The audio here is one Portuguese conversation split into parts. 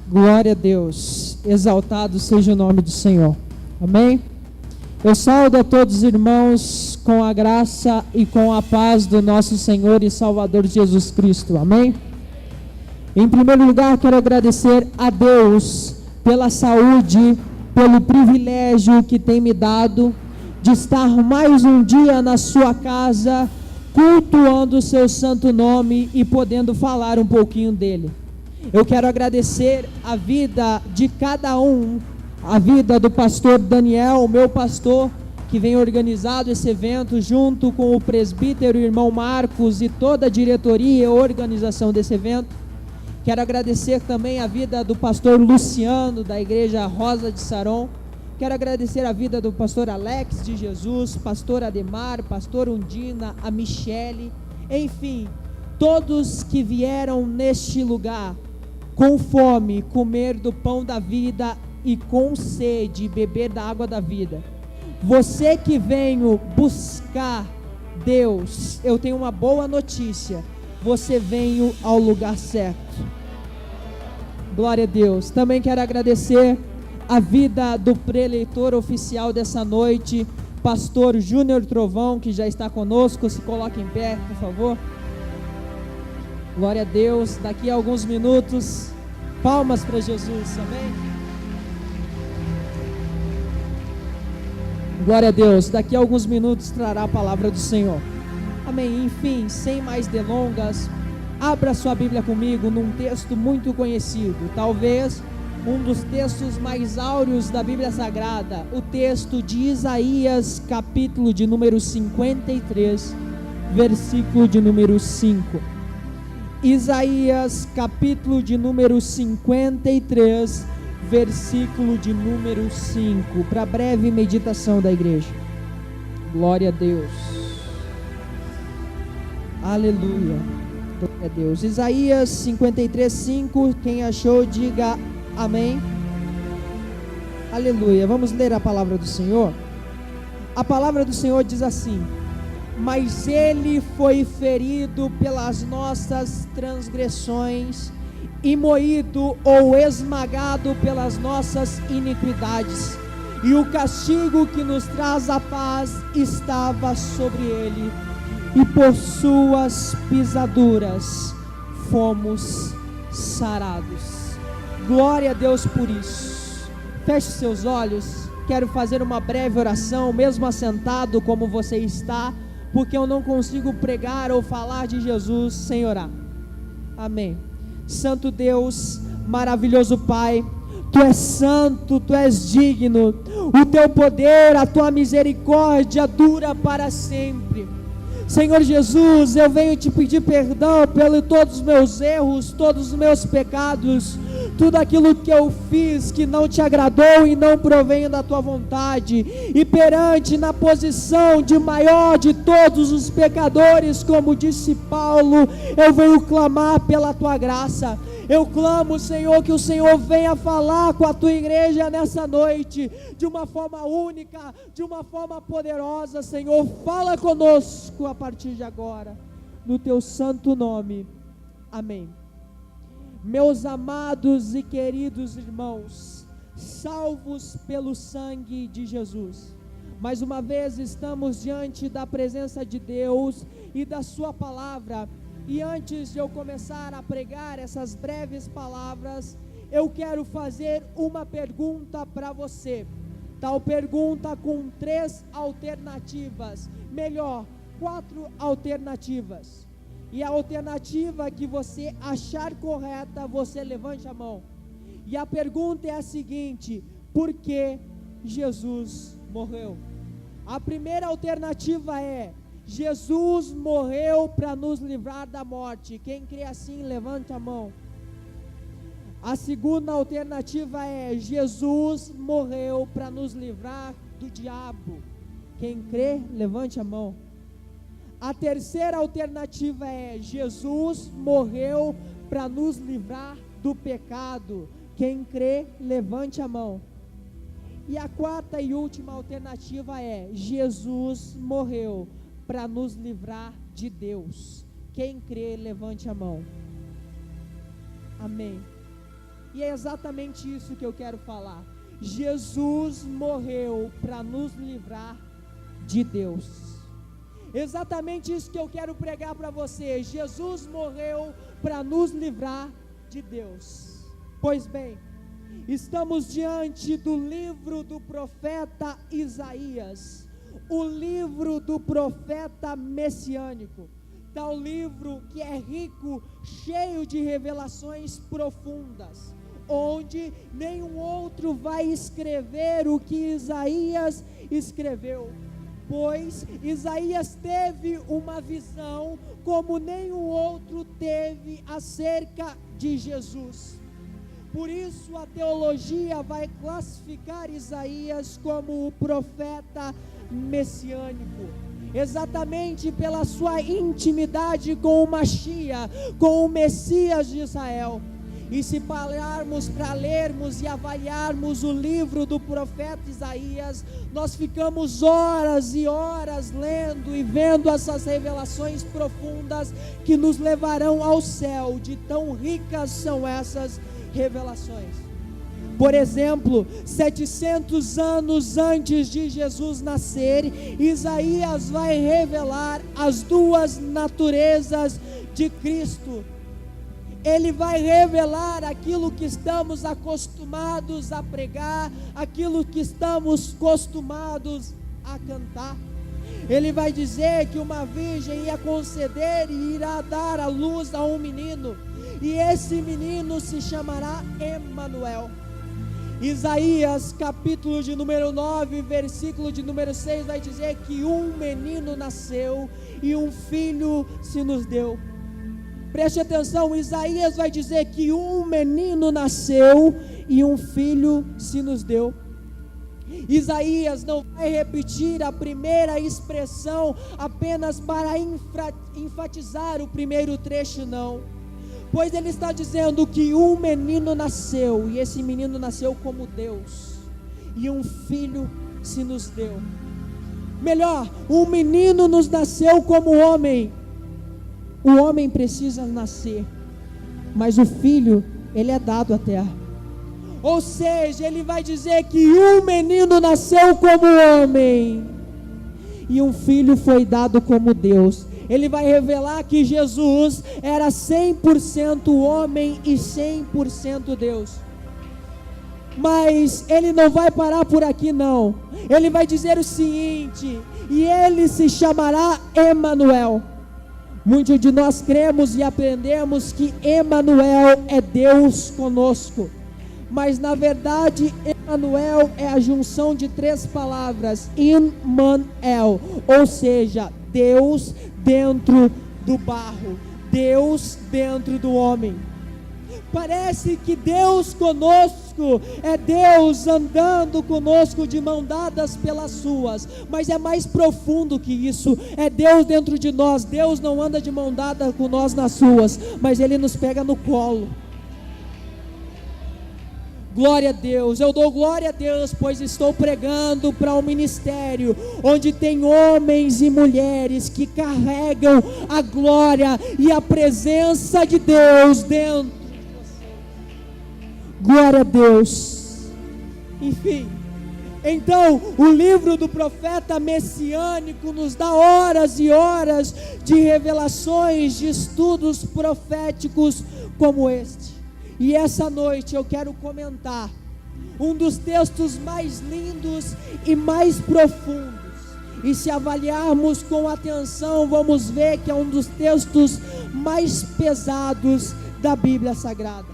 Glória a Deus, exaltado seja o nome do Senhor, amém? Eu saúdo a todos os irmãos com a graça e com a paz do nosso Senhor e Salvador Jesus Cristo, amém? Em primeiro lugar, quero agradecer a Deus pela saúde, pelo privilégio que tem me dado de estar mais um dia na sua casa, cultuando o seu santo nome e podendo falar um pouquinho dele. Eu quero agradecer a vida de cada um, a vida do pastor Daniel, meu pastor, que vem organizado esse evento junto com o presbítero, o irmão Marcos e toda a diretoria e organização desse evento. Quero agradecer também a vida do pastor Luciano, da igreja Rosa de Saron. Quero agradecer a vida do pastor Alex de Jesus, pastor Ademar, pastor Undina, a Michele, enfim, todos que vieram neste lugar com fome, comer do pão da vida e com sede, beber da água da vida. Você que veio buscar Deus, eu tenho uma boa notícia, você veio ao lugar certo. Glória a Deus. Também quero agradecer a vida do preleitor oficial dessa noite, pastor Júnior Trovão, que já está conosco. Se coloque em pé, por favor. Glória a Deus. Daqui a alguns minutos, palmas para Jesus, amém? Glória a Deus. Daqui a alguns minutos trará a palavra do Senhor, amém? Enfim, sem mais delongas, abra sua Bíblia comigo num texto muito conhecido, talvez um dos textos mais áureos da Bíblia Sagrada, o texto de Isaías, capítulo de número 53, versículo de número 5. Isaías, capítulo de número 53, versículo de número 5, para breve meditação da igreja. Glória a Deus. Aleluia. Glória a Deus. Isaías 53, 5, quem achou, diga amém. Aleluia. Vamos ler a palavra do Senhor. A palavra do Senhor diz assim: mas ele foi ferido pelas nossas transgressões e moído ou esmagado pelas nossas iniquidades, e o castigo que nos traz a paz estava sobre ele, e por suas pisaduras fomos sarados. Glória a Deus por isso. Feche seus olhos. Quero fazer uma breve oração, mesmo assentado como você está, porque eu não consigo pregar ou falar de Jesus sem orar. Amém. Santo Deus, maravilhoso Pai, Tu és santo, Tu és digno, o Teu poder, a Tua misericórdia dura para sempre. Senhor Jesus, eu venho te pedir perdão pelos todos os meus erros, todos os meus pecados, tudo aquilo que eu fiz que não te agradou e não provém da tua vontade, e perante na posição de maior de todos os pecadores, como disse Paulo, eu venho clamar pela tua graça. Eu clamo, Senhor, que o Senhor venha falar com a tua igreja nessa noite, de uma forma única, de uma forma poderosa. Senhor, fala conosco a partir de agora, no teu santo nome, amém. Meus amados e queridos irmãos, salvos pelo sangue de Jesus, mais uma vez estamos diante da presença de Deus e da sua palavra. E antes de eu começar a pregar essas breves palavras, eu quero fazer uma pergunta para você. Tal pergunta com 3 alternativas, melhor, 4 alternativas. E a alternativa que você achar correta, você levante a mão. E a pergunta é a seguinte: por que Jesus morreu? A primeira alternativa é: Jesus morreu para nos livrar da morte. Quem crê assim, levante a mão. A segunda alternativa é: Jesus morreu para nos livrar do diabo. Quem crê, levante a mão. A terceira alternativa é: Jesus morreu para nos livrar do pecado. Quem crê, levante a mão. E a quarta e última alternativa é: Jesus morreu para nos livrar de Deus. Quem crê, levante a mão. Amém. E é exatamente isso que eu quero falar. Jesus morreu para nos livrar de Deus. Exatamente isso que eu quero pregar para você. Jesus morreu para nos livrar de Deus. Pois bem, estamos diante do livro do profeta Isaías, o livro do profeta messiânico, tal livro que é rico, cheio de revelações profundas, onde nenhum outro vai escrever o que Isaías escreveu, pois Isaías teve uma visão como nenhum outro teve acerca de Jesus. Por isso a teologia vai classificar Isaías como o profeta messiânico, exatamente pela sua intimidade com o Mashiach, com o Messias de Israel. E se pararmos para lermos e avaliarmos o livro do profeta Isaías, nós ficamos horas e horas lendo e vendo essas revelações profundas que nos levarão ao céu, de tão ricas são essas revelações. Por exemplo, 700 anos antes de Jesus nascer, Isaías vai revelar as duas naturezas de Cristo. Ele vai revelar aquilo que estamos acostumados a pregar, aquilo que estamos acostumados a cantar. Ele vai dizer que uma virgem ia conceder e irá dar à luz a um menino, e esse menino se chamará Emanuel. Isaías capítulo de número 9, versículo de número 6 vai dizer que um menino nasceu e um filho se nos deu. Preste atenção, Isaías vai dizer que um menino nasceu e um filho se nos deu. Isaías não vai repetir a primeira expressão apenas para enfatizar o primeiro trecho, não. Pois ele está dizendo que um menino nasceu, e esse menino nasceu como Deus, e um filho se nos deu. Melhor, um menino nos nasceu como homem. O homem precisa nascer, mas o filho, ele é dado à terra. Ou seja, ele vai dizer que um menino nasceu como homem, e um filho foi dado como Deus. Ele vai revelar que Jesus era 100% homem e 100% Deus. Mas ele não vai parar por aqui não. Ele vai dizer o seguinte: e ele se chamará Emanuel. Muitos de nós cremos e aprendemos que Emanuel é Deus conosco, mas na verdade Emanuel é a junção de três palavras, Immanuel, ou seja, Deus dentro do barro, Deus dentro do homem. Parece que Deus conosco é Deus andando conosco de mão dadas pelas suas, mas é mais profundo que isso. É Deus dentro de nós. Deus não anda de mão dada com nós nas suas, mas Ele nos pega no colo. Glória a Deus, eu dou glória a Deus, pois estou pregando para um ministério onde tem homens e mulheres que carregam a glória e a presença de Deus dentro de você. Glória a Deus. Enfim, então o livro do profeta messiânico nos dá horas e horas de revelações, de estudos proféticos como este. E essa noite eu quero comentar um dos textos mais lindos e mais profundos. E se avaliarmos com atenção, vamos ver que é um dos textos mais pesados da Bíblia Sagrada.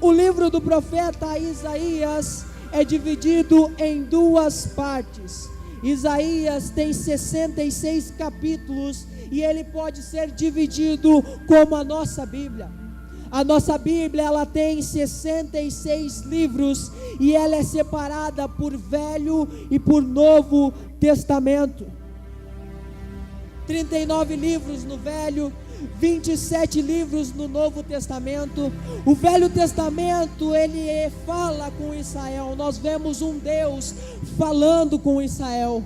O livro do profeta Isaías é dividido em duas partes. Isaías tem 66 capítulos e ele pode ser dividido como a nossa Bíblia. A nossa Bíblia, ela tem 66 livros e ela é separada por Velho e por Novo Testamento. 39 livros no Velho, 27 livros no Novo Testamento. O Velho Testamento, ele fala com Israel. Nós vemos um Deus falando com Israel.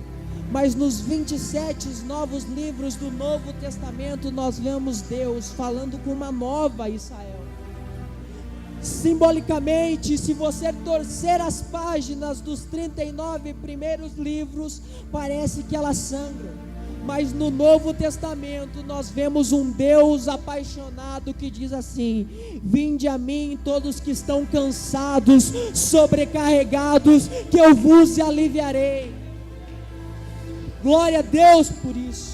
Mas nos 27 novos livros do Novo Testamento, nós vemos Deus falando com uma nova Israel. Simbolicamente, se você torcer as páginas dos 39 primeiros livros, parece que elas sangram. Mas no Novo Testamento nós vemos um Deus apaixonado que diz assim: vinde a mim todos que estão cansados, sobrecarregados, que eu vos aliviarei. Glória a Deus por isso.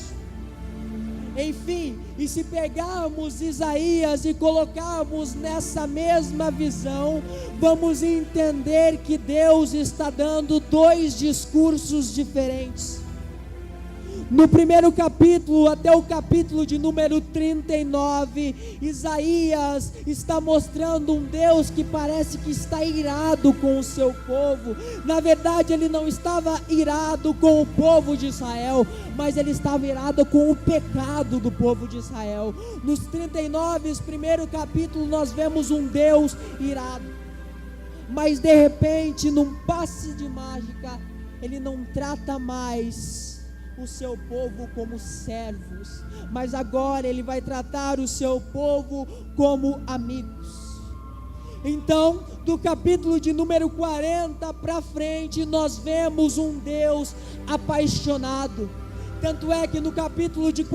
Enfim, e se pegarmos Isaías e colocarmos nessa mesma visão, vamos entender que Deus está dando dois discursos diferentes. No primeiro capítulo, até o capítulo de número 39, Isaías está mostrando um Deus que parece que está irado com o seu povo. Na verdade, ele não estava irado com o povo de Israel, mas ele estava irado com o pecado do povo de Israel. Nos 39, primeiro capítulo, nós vemos um Deus irado. Mas de repente, num passe de mágica, ele não trata mais o seu povo como servos, mas agora ele vai tratar o seu povo como amigos. Então, do capítulo de número 40 para frente, nós vemos um Deus apaixonado. Tanto é que no capítulo de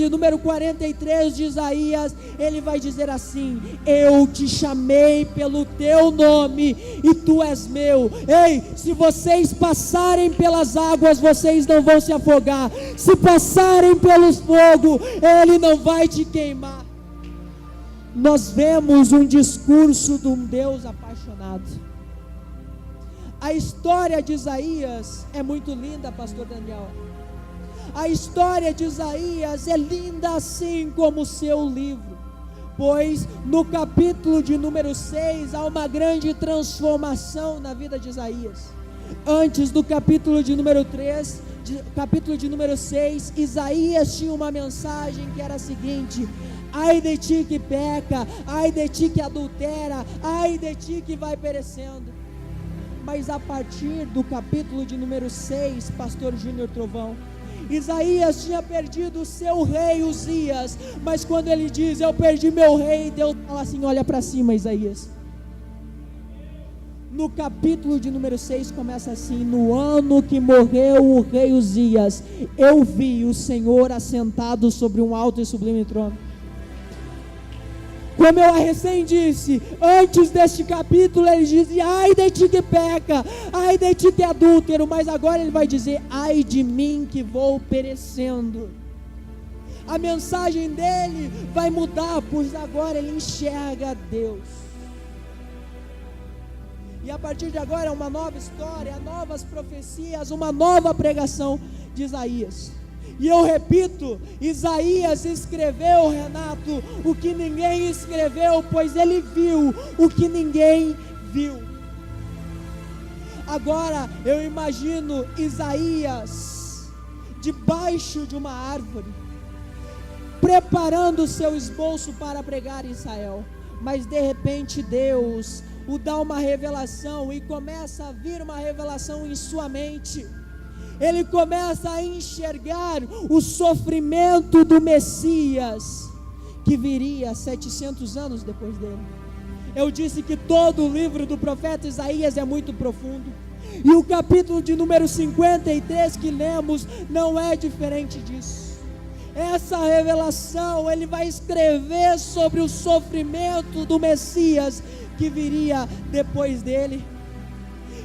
número 43 de Isaías, ele vai dizer assim: eu te chamei pelo teu nome e tu és meu. Ei, se vocês passarem pelas águas, vocês não vão se afogar. Se passarem pelo fogo, ele não vai te queimar. Nós vemos um discurso de um Deus apaixonado. A história de Isaías é muito linda, pastor Daniel. A história de Isaías é linda assim como o seu livro, pois no capítulo de número 6 há uma grande transformação na vida de Isaías. Antes do capítulo de número 3, capítulo de número 6, Isaías tinha uma mensagem que era a seguinte: ai de ti que peca, ai de ti que adultera, ai de ti que vai perecendo. Mas a partir do capítulo de número 6, pastor Júnior Trovão, Isaías tinha perdido o seu rei Uzias, mas quando ele diz eu perdi meu rei, Deus fala assim: olha para cima, Isaías. No capítulo de número 6 começa assim: no ano que morreu o rei Uzias, eu vi o Senhor assentado sobre um alto e sublime trono. Como eu recém disse, antes deste capítulo ele dizia: ai de ti que peca, ai de ti que é adúltero, mas agora ele vai dizer: ai de mim que vou perecendo. A mensagem dele vai mudar, pois agora ele enxerga Deus. E a partir de agora é uma nova história, novas profecias, uma nova pregação de Isaías. E eu repito, Isaías escreveu, Renato, o que ninguém escreveu, pois ele viu o que ninguém viu. Agora eu imagino Isaías debaixo de uma árvore, preparando o seu esboço para pregar em Israel. Mas de repente Deus o dá uma revelação, e começa a vir uma revelação em sua mente. Ele começa a enxergar o sofrimento do Messias, que viria 700 anos depois dele. Eu disse que todo o livro do profeta Isaías é muito profundo, e o capítulo de número 53 que lemos não é diferente disso. Essa revelação, ele vai escrever sobre o sofrimento do Messias que viria depois dele.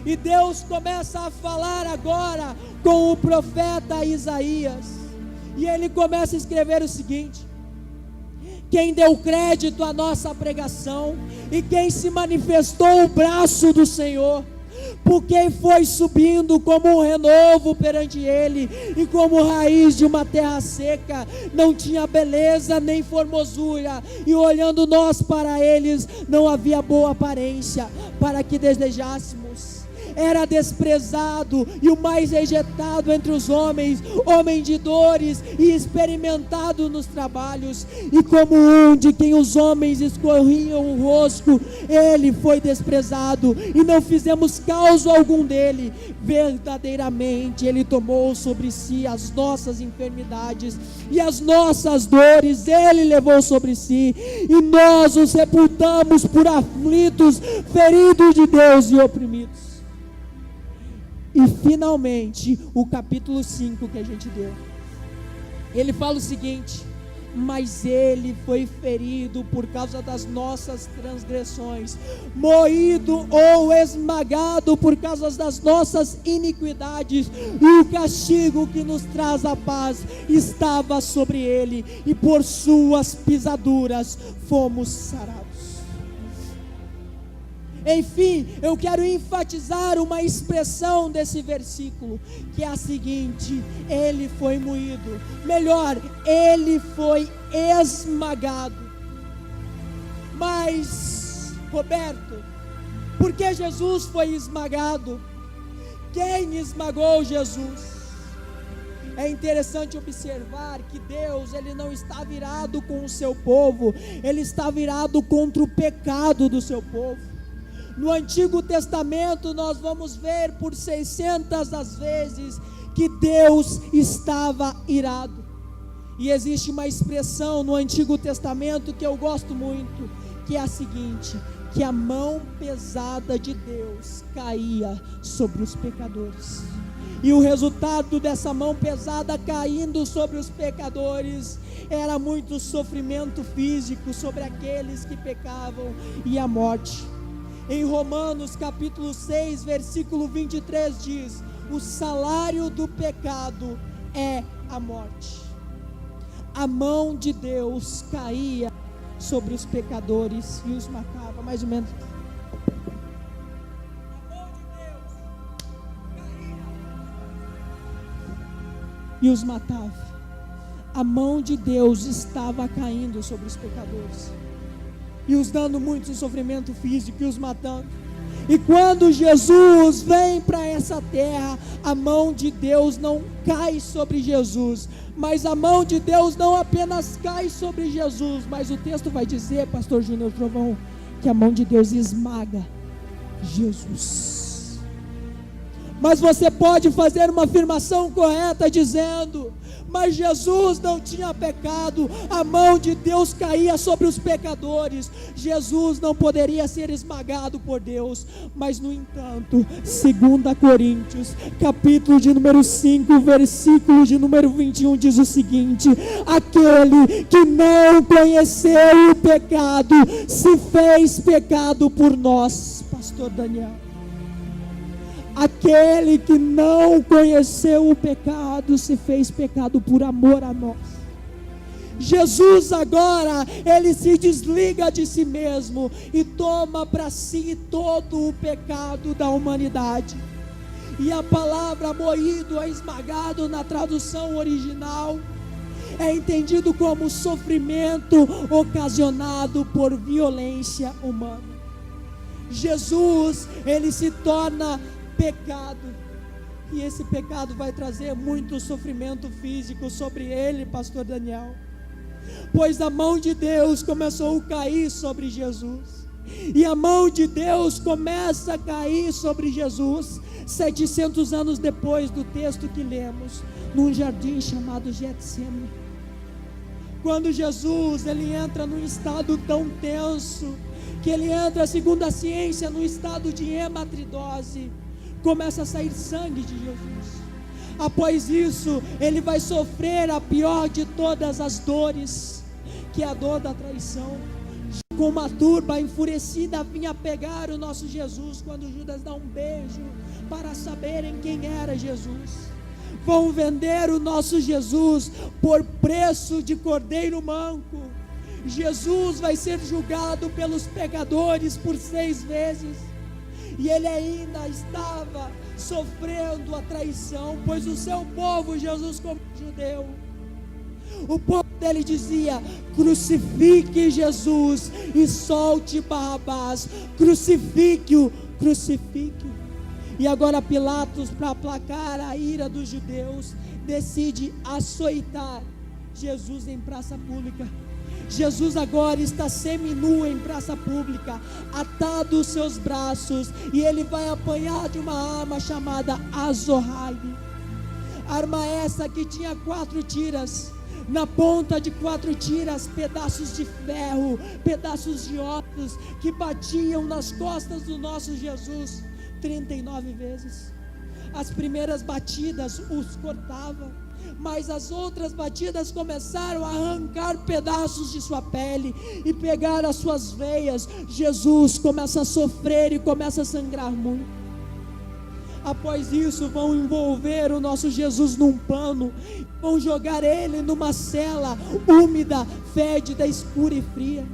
E Deus começa a falar agora com o profeta Isaías, e ele começa a escrever o seguinte: quem deu crédito à nossa pregação, e quem se manifestou o braço do Senhor, por quem foi subindo como um renovo perante ele, e como raiz de uma terra seca, não tinha beleza nem formosura, e olhando nós para eles, não havia boa aparência, para que desejássemos. era desprezado e o mais rejeitado entre os homens, homem de dores e experimentado nos trabalhos, e como um de quem os homens escorriam o rosto, ele foi desprezado e não fizemos causa algum dele. Verdadeiramente ele tomou sobre si as nossas enfermidades e as nossas dores ele levou sobre si, e nós o sepultamos por aflitos, feridos de Deus e oprimidos. E finalmente o capítulo 5 que a gente deu, ele fala o seguinte: mas ele foi ferido por causa das nossas transgressões, moído ou esmagado por causa das nossas iniquidades, e o castigo que nos traz a paz estava sobre ele, e por suas pisaduras fomos sarados. Enfim, eu quero enfatizar uma expressão desse versículo, que é a seguinte: ele foi moído, melhor, ele foi esmagado. Mas, Roberto, por que Jesus foi esmagado? Quem esmagou Jesus? É interessante observar que Deus, ele não está virado com o seu povo, ele está virado contra o pecado do seu povo. No Antigo Testamento nós vamos ver por 600 das vezes que Deus estava irado. E existe uma expressão no Antigo Testamento que eu gosto muito, que é a seguinte: que a mão pesada de Deus caía sobre os pecadores. E o resultado dessa mão pesada caindo sobre os pecadores era muito sofrimento físico sobre aqueles que pecavam e a morte. Em Romanos capítulo 6, versículo 23 diz: o salário do pecado é a morte. A mão de Deus caía sobre os pecadores e os matava, mais ou menos. A mão de Deus caía e os matava. A mão de Deus estava caindo sobre os pecadores e os dando muito sofrimento físico e os matando. E quando Jesus vem para essa terra, a mão de Deus não cai sobre Jesus, mas a mão de Deus não apenas cai sobre Jesus, mas o texto vai dizer, pastor Júnior Trovão, que a mão de Deus esmaga Jesus. Mas você pode fazer uma afirmação correta dizendo: mas Jesus não tinha pecado, a mão de Deus caía sobre os pecadores, Jesus não poderia ser esmagado por Deus. Mas no entanto, 2 Coríntios, capítulo de número 5, versículo de número 21 diz o seguinte: aquele que não conheceu o pecado, se fez pecado por nós. Pastor Daniel, aquele que não conheceu o pecado se fez pecado por amor a nós. Jesus agora, ele se desliga de si mesmo e toma para si todo o pecado da humanidade. E a palavra moído ou esmagado na tradução original é entendido como sofrimento ocasionado por violência humana. Jesus, ele se torna pecado, e esse pecado vai trazer muito sofrimento físico sobre ele, pastor Daniel, pois a mão de Deus começou a cair sobre Jesus, e a mão de Deus começa a cair sobre Jesus 700 anos depois do texto que lemos, num jardim chamado Getsemane, quando Jesus, ele entra num estado tão tenso, que ele entra, segundo a ciência, num estado de hematidose, começa a sair sangue de Jesus. Após isso, ele vai sofrer a pior de todas as dores, que é a dor da traição. Com uma turba enfurecida vinha pegar o nosso Jesus, quando Judas dá um beijo para saberem quem era Jesus. Vão vender o nosso Jesus por preço de cordeiro manco. Jesus vai ser julgado pelos pecadores por 6 vezes. E ele ainda estava sofrendo a traição, pois o seu povo, Jesus como judeu, o povo dele dizia: crucifique Jesus e solte Barrabás, crucifique-o, crucifique-o. E agora Pilatos, para aplacar a ira dos judeus, decide açoitar Jesus em praça pública. Jesus agora está seminu em praça pública, atado os seus braços, e ele vai apanhar de uma arma chamada azorrague. Arma essa que tinha 4 tiras, na ponta de 4 tiras, pedaços de ferro, pedaços de ossos, que batiam nas costas do nosso Jesus 39 vezes. As primeiras batidas os cortavam, mas as outras batidas começaram a arrancar pedaços de sua pele e pegar as suas veias. Jesus começa a sofrer e começa a sangrar muito. Após isso, vão envolver o nosso Jesus num pano, vão jogar ele numa cela úmida, fédida, escura e fria.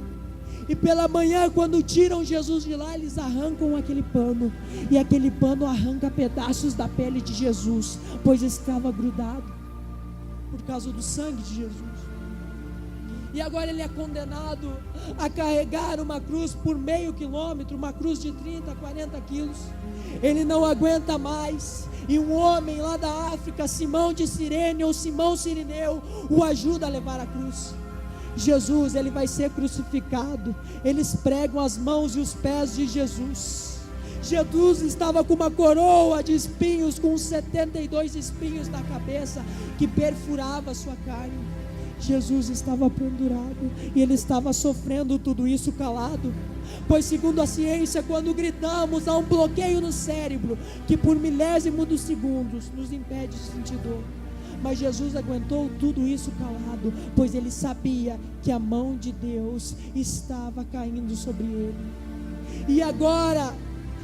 E pela manhã, quando tiram Jesus de lá, eles arrancam aquele pano, e aquele pano arranca pedaços da pele de Jesus, pois estava grudado por causa do sangue de Jesus. E agora ele é condenado a carregar uma cruz por meio quilômetro, uma cruz de 30, 40 quilos. Ele não aguenta mais, e um homem lá da África, Simão de Cirene, ou Simão Cirineu, o ajuda a levar a cruz. Jesus, ele vai ser crucificado. Eles pregam as mãos e os pés de Jesus. Jesus estava com uma coroa de espinhos, com 72 espinhos na cabeça, que perfurava a sua carne. Jesus estava pendurado, e ele estava sofrendo tudo isso calado, pois segundo a ciência, quando gritamos, há um bloqueio no cérebro, que por milésimo dos segundos nos impede de sentir dor. Mas Jesus aguentou tudo isso calado, pois ele sabia que a mão de Deus estava caindo sobre ele. E agora,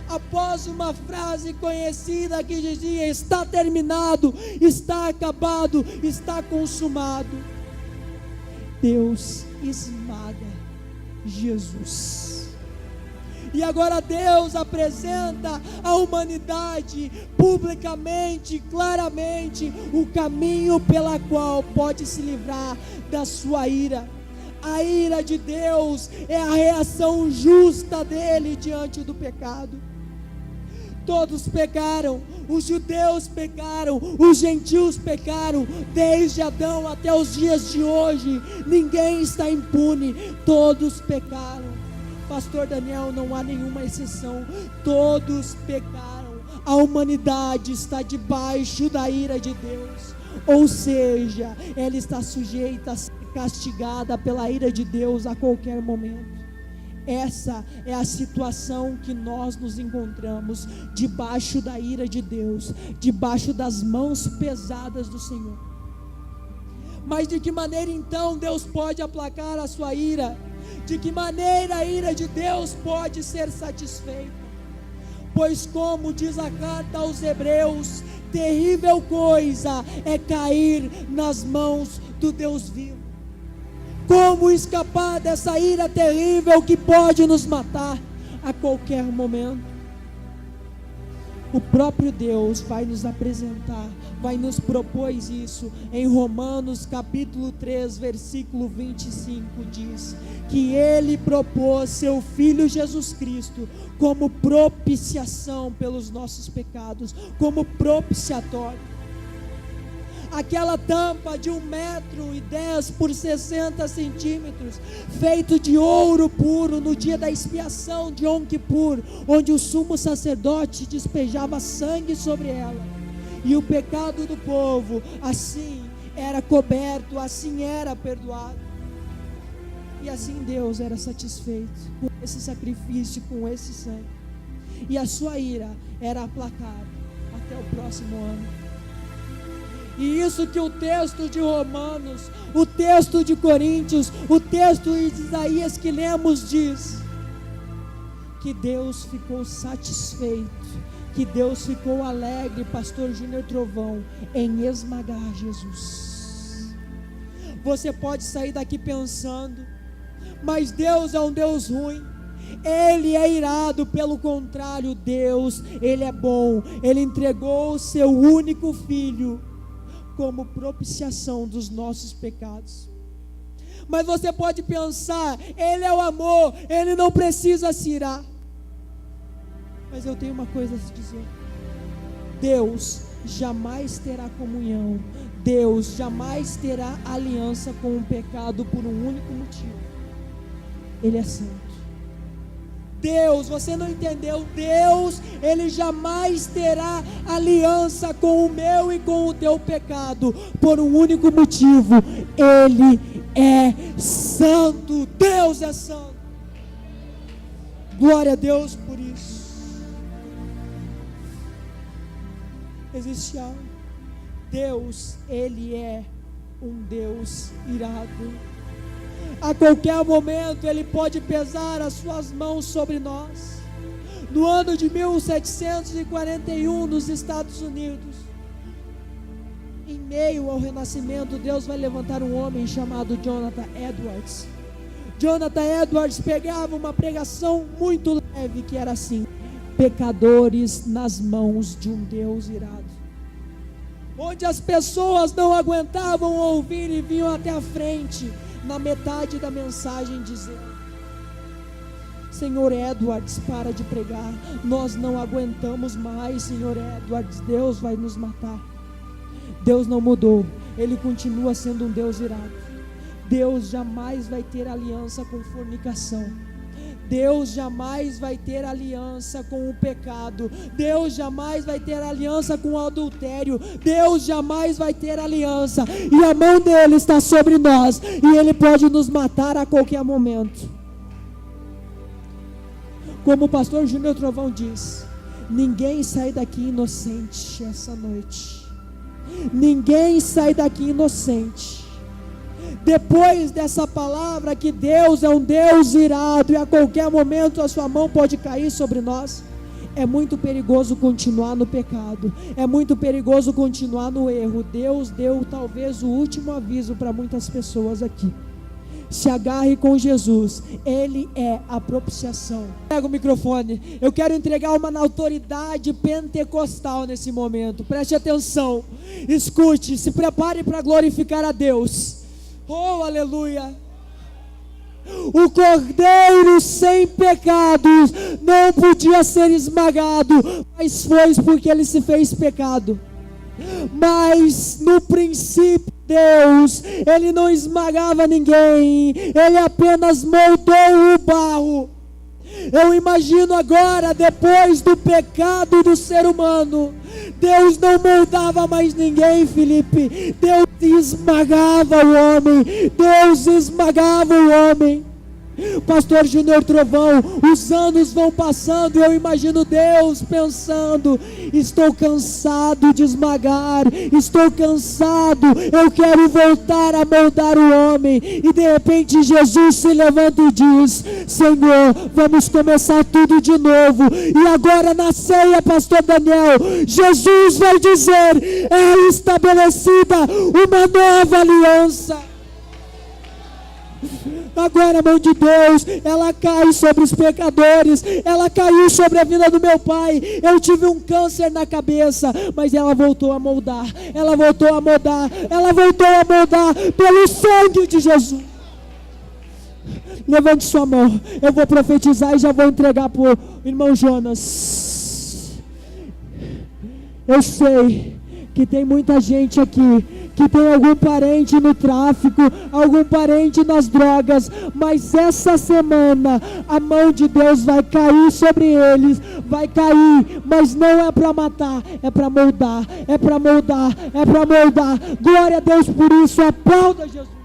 após uma frase conhecida que dizia: está terminado, está acabado, está consumado, Deus esmaga Jesus. E agora Deus apresenta à humanidade publicamente, claramente, o caminho pela qual pode se livrar da sua ira. A ira de Deus é a reação justa dele diante do pecado. Todos pecaram, os judeus pecaram, os gentios pecaram, desde Adão até os dias de hoje. Ninguém está impune, todos pecaram. Pastor Daniel, não há nenhuma exceção, todos pecaram. A humanidade está debaixo da ira de Deus, ou seja, ela está sujeita a ser castigada pela ira de Deus a qualquer momento. Essa é a situação que nós nos encontramos, debaixo da ira de Deus, debaixo das mãos pesadas do Senhor. Mas de que maneira então Deus pode aplacar a sua ira? De que maneira a ira de Deus pode ser satisfeita? Pois, como diz a carta aos Hebreus, terrível coisa é cair nas mãos do Deus vivo. Como escapar dessa ira terrível que pode nos matar a qualquer momento? O próprio Deus vai nos apresentar, vai nos propor isso. Em Romanos capítulo 3, versículo 25, diz que Ele propôs seu Filho Jesus Cristo como propiciação pelos nossos pecados, como propiciatório. Aquela tampa de 1,10 m por 60 centímetros, feito de ouro puro, no dia da expiação de Yom Kippur, onde o sumo sacerdote despejava sangue sobre ela, e o pecado do povo assim era coberto, assim era perdoado, e assim Deus era satisfeito com esse sacrifício, com esse sangue, e a sua ira era aplacada até o próximo ano. E isso que o texto de Romanos, o texto de Coríntios, o texto de Isaías que lemos diz que Deus ficou satisfeito, que Deus ficou alegre, pastor Júnior Trovão, em esmagar Jesus. Você pode sair daqui pensando, mas Deus é um Deus ruim, Ele é irado. Pelo contrário, Deus, Ele é bom, Ele entregou o seu único Filho como propiciação dos nossos pecados. Mas você pode pensar, Ele é o amor, Ele não precisa se irar. Mas eu tenho uma coisa a te dizer: Deus jamais terá comunhão, Deus jamais terá aliança com o pecado por um único motivo: Ele é santo. Deus, você não entendeu? Deus, Ele jamais terá aliança com o meu e com o teu pecado por um único motivo: Ele é santo. Deus é santo. Glória a Deus por isso. Existe algo. Deus, Ele é um Deus irado. A qualquer momento Ele pode pesar as suas mãos sobre nós. No ano de 1741, nos Estados Unidos, em meio ao renascimento, Deus vai levantar um homem chamado Jonathan Edwards. Jonathan Edwards pegava uma pregação muito leve, que era assim: pecadores nas mãos de um Deus irado. Onde as pessoas não aguentavam ouvir e vinham até a frente, na metade da mensagem, dizendo: Senhor Edwards, para de pregar, nós não aguentamos mais, Senhor Edwards, Deus vai nos matar. Deus não mudou, Ele continua sendo um Deus irado. Deus jamais vai ter aliança com fornicação. Deus jamais vai ter aliança com o pecado. Deus jamais vai ter aliança com o adultério. Deus jamais vai ter aliança. E a mão dele está sobre nós. E ele pode nos matar a qualquer momento. Como o pastor Júnior Trovão diz: ninguém sai daqui inocente essa noite. Ninguém sai daqui inocente. Depois dessa palavra que Deus é um Deus irado e a qualquer momento a sua mão pode cair sobre nós, é muito perigoso continuar no pecado, é muito perigoso continuar no erro. Deus deu talvez o último aviso para muitas pessoas aqui: se agarre com Jesus, Ele é a propiciação. Pega o microfone, eu quero entregar uma autoridade pentecostal nesse momento. Preste atenção, escute, se prepare para glorificar a Deus. Oh, aleluia! O cordeiro sem pecados não podia ser esmagado, mas foi porque ele se fez pecado. Mas no princípio, Deus, Ele não esmagava ninguém, Ele apenas moldou o barro. Eu imagino agora, depois do pecado do ser humano, Deus não moldava mais ninguém, Felipe. Deus esmagava o homem. Deus esmagava o homem. Pastor Júnior Trovão, os anos vão passando e eu imagino Deus pensando: estou cansado de esmagar, estou cansado, eu quero voltar a moldar o homem. E de repente Jesus se levanta e diz: Senhor, vamos começar tudo de novo. E agora na ceia, pastor Daniel, Jesus vai dizer: é estabelecida uma nova aliança. Agora a mão de Deus, ela cai sobre os pecadores. Ela caiu sobre a vida do meu pai. Eu tive um câncer na cabeça, mas ela voltou a moldar. Ela voltou a moldar. Ela voltou a moldar pelo sangue de Jesus. Levante sua mão. Eu vou profetizar e já vou entregar para o irmão Jonas. Eu sei que tem muita gente aqui que tem algum parente no tráfico, algum parente nas drogas, mas essa semana a mão de Deus vai cair sobre eles, vai cair, mas não é para matar, é para moldar, é para moldar, é para moldar. Glória a Deus por isso, aplauda Jesus.